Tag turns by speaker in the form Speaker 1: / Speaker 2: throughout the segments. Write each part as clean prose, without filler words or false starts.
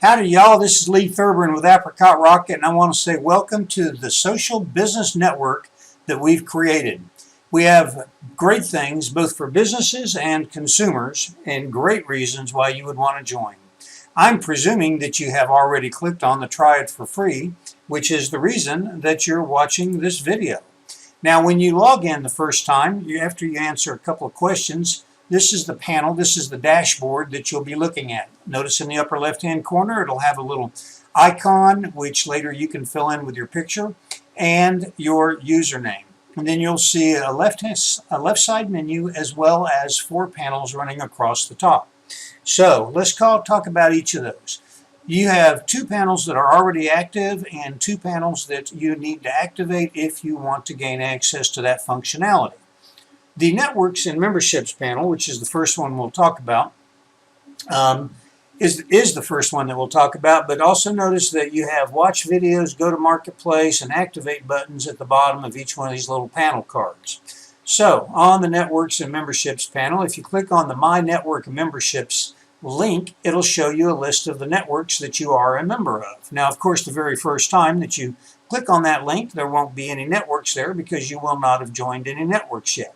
Speaker 1: Howdy y'all, this is Lee Thurban with Apricot Rocket, and I want to say welcome to the social business network that we've created. We have great things both for businesses and consumers, and great reasons why you would want to join. I'm presuming that you have already clicked on the try it for free, which is the reason that you're watching this video. Now when you log in the first time, after you answer a couple of questions, this is the panel, this is the dashboard that you'll be looking at. Notice in the upper left-hand corner, it'll have a little icon, which later you can fill in with your picture, and your username. And then you'll see a left side menu as well as 4 panels running across the top. So let's talk about each of those. You have 2 panels that are already active and 2 panels that you need to activate if you want to gain access to that functionality. The Networks and Memberships panel, which is the first one we'll talk about, is the first one that we'll talk about, but also notice that you have Watch Videos, Go to Marketplace, and Activate buttons at the bottom of each one of these little panel cards. So, on the Networks and Memberships panel, if you click on the My Network Memberships link, it'll show you a list of the networks that you are a member of. Now, of course, the very first time that you click on that link, there won't be any networks there because you will not have joined any networks yet.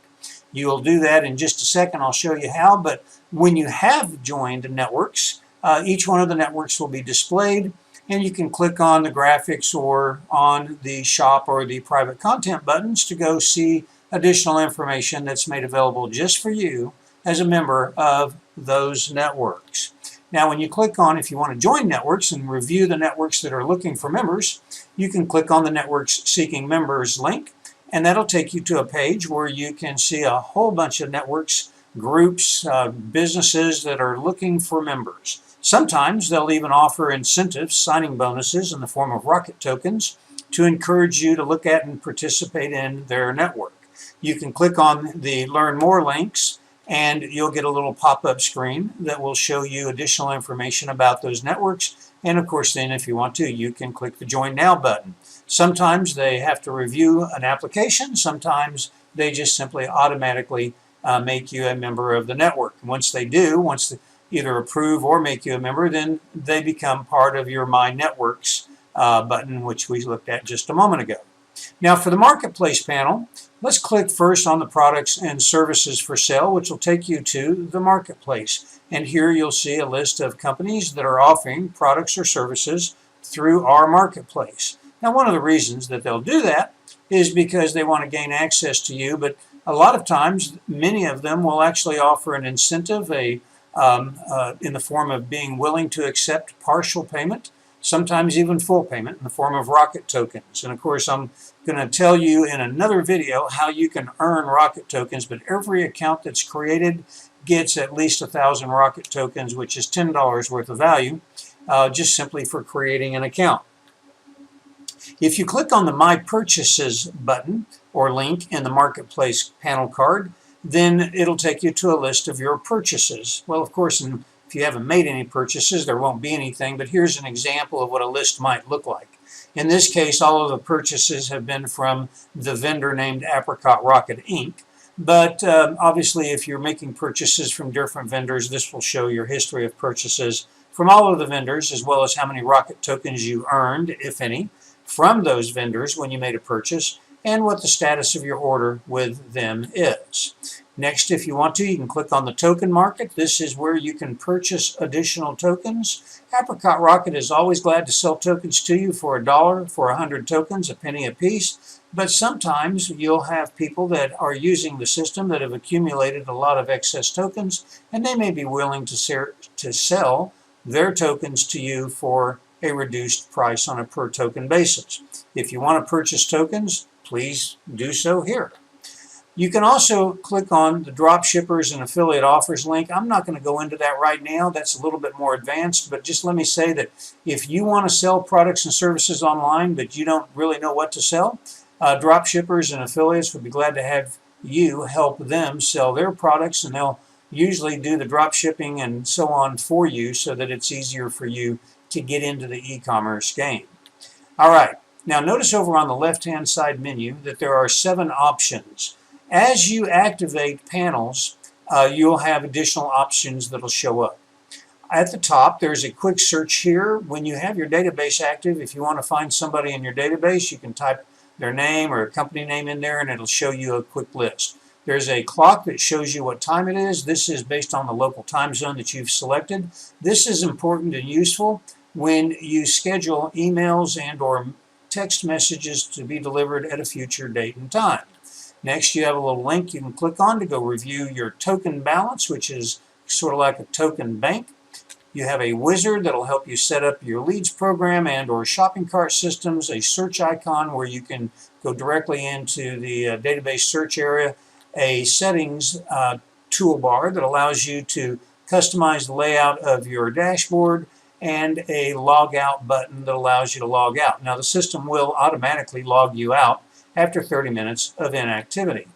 Speaker 1: You will do that in just a second. I'll show you how, but when you have joined networks, each one of the networks will be displayed, and you can click on the graphics or on the shop or the private content buttons to go see additional information that's made available just for you as a member of those networks. Now when you click on, if you want to join networks and review the networks that are looking for members, you can click on the Networks Seeking Members link, and that'll take you to a page where you can see a whole bunch of networks, groups, businesses that are looking for members. Sometimes they'll even offer incentives, signing bonuses in the form of rocket tokens to encourage you to look at and participate in their network. You can click on the Learn More links and you'll get a little pop-up screen that will show you additional information about those networks. And of course then if you want to, you can click the Join Now button. Sometimes they have to review an application, sometimes they just simply automatically make you a member of the network. Once they do, once they either approve or make you a member, then they become part of your My Networks button, which we looked at just a moment ago. Now for the Marketplace panel, let's click first on the Products and Services for Sale, which will take you to the Marketplace. And here you'll see a list of companies that are offering products or services through our Marketplace. Now one of the reasons that they'll do that is because they want to gain access to you, but a lot of times many of them will actually offer an incentive, in the form of being willing to accept partial payment, sometimes even full payment in the form of rocket tokens. And of course I'm going to tell you in another video how you can earn rocket tokens, but every account that's created gets at least 1,000 rocket tokens, which is $10 worth of value, just simply for creating an account. If you click on the My Purchases button or link in the Marketplace panel card, then it'll take you to a list of your purchases. Well, of course, if you haven't made any purchases, there won't be anything, but here's an example of what a list might look like. In this case, all of the purchases have been from the vendor named Apricot Rocket, Inc. But obviously, if you're making purchases from different vendors, this will show your history of purchases from all of the vendors, as well as how many rocket tokens you earned, if any, from those vendors when you made a purchase, and what the status of your order with them is. Next, if you want to, you can click on the Token Market. This is where you can purchase additional tokens. Apricot Rocket is always glad to sell tokens to you for $1 for 100 tokens, a penny a piece. But sometimes you'll have people that are using the system that have accumulated a lot of excess tokens, and they may be willing to sell their tokens to you for a reduced price on a per token basis. If you want to purchase tokens, please do so here. You can also click on the Drop Shippers and Affiliate Offers link. I'm not going to go into that right now. That's a little bit more advanced, but just let me say that if you want to sell products and services online but you don't really know what to sell, Drop Shippers and Affiliates would be glad to have you help them sell their products, and they'll usually do the drop shipping and so on for you so that it's easier for you to get into the e-commerce game. All right, now notice over on the left-hand side menu that there are 7 options. As you activate panels, you'll have additional options that will show up. At the top, there's a quick search here. When you have your database active, if you want to find somebody in your database, you can type their name or a company name in there and it'll show you a quick list. There's a clock that shows you what time it is. This is based on the local time zone that you've selected. This is important and useful when you schedule emails and or text messages to be delivered at a future date and time. Next, you have a little link you can click on to go review your token balance, which is sort of like a token bank. You have a wizard that'll help you set up your leads program and or shopping cart systems, a search icon where you can go directly into the database search area, a settings toolbar that allows you to customize the layout of your dashboard, and a log out button that allows you to log out. Now the system will automatically log you out after 30 minutes of inactivity.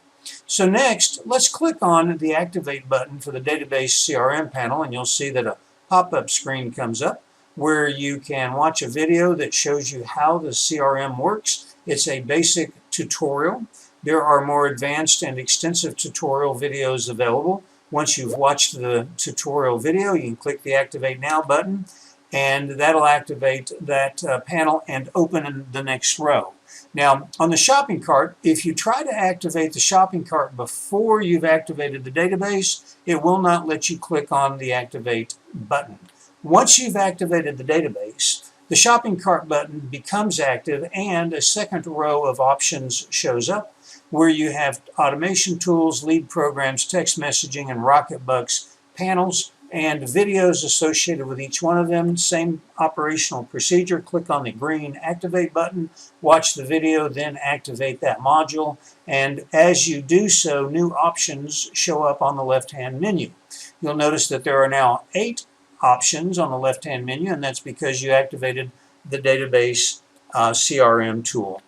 Speaker 1: So next, let's click on the Activate button for the database CRM panel, and you'll see that a pop-up screen comes up where you can watch a video that shows you how the CRM works. It's a basic tutorial. There are more advanced and extensive tutorial videos available. Once you've watched the tutorial video, you can click the Activate Now button, and that'll activate that panel and open the next row. Now, on the shopping cart, if you try to activate the shopping cart before you've activated the database, it will not let you click on the Activate button. Once you've activated the database, the shopping cart button becomes active and a second row of options shows up where you have automation tools, lead programs, text messaging, and Rocketbucks panels and videos associated with each one of them. Same operational procedure. Click on the green Activate button, watch the video, then activate that module. And as you do so, new options show up on the left-hand menu. You'll notice that there are now 8 options on the left-hand menu, and that's because you activated the database CRM tool.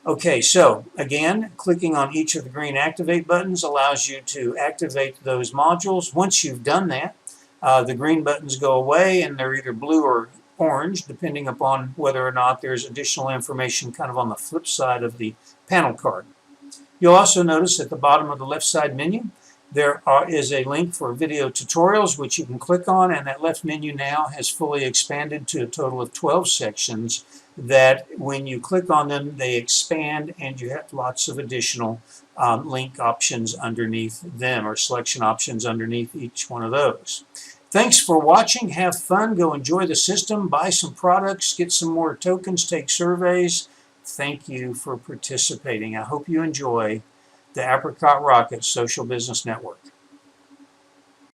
Speaker 1: Okay, so again, clicking on each of the green Activate buttons allows you to activate those modules. Once you've done that, the green buttons go away and they're either blue or orange, depending upon whether or not there's additional information kind of on the flip side of the panel card. You'll also notice at the bottom of the left side menu, there is a link for video tutorials, which you can click on, and that left menu now has fully expanded to a total of 12 sections that when you click on them, they expand and you have lots of additional link options underneath them or selection options underneath each one of those. Thanks for watching. Have fun. Go enjoy the system. Buy some products. Get some more tokens. Take surveys. Thank you for participating. I hope you enjoy the Apricot Rocket Social Business Network.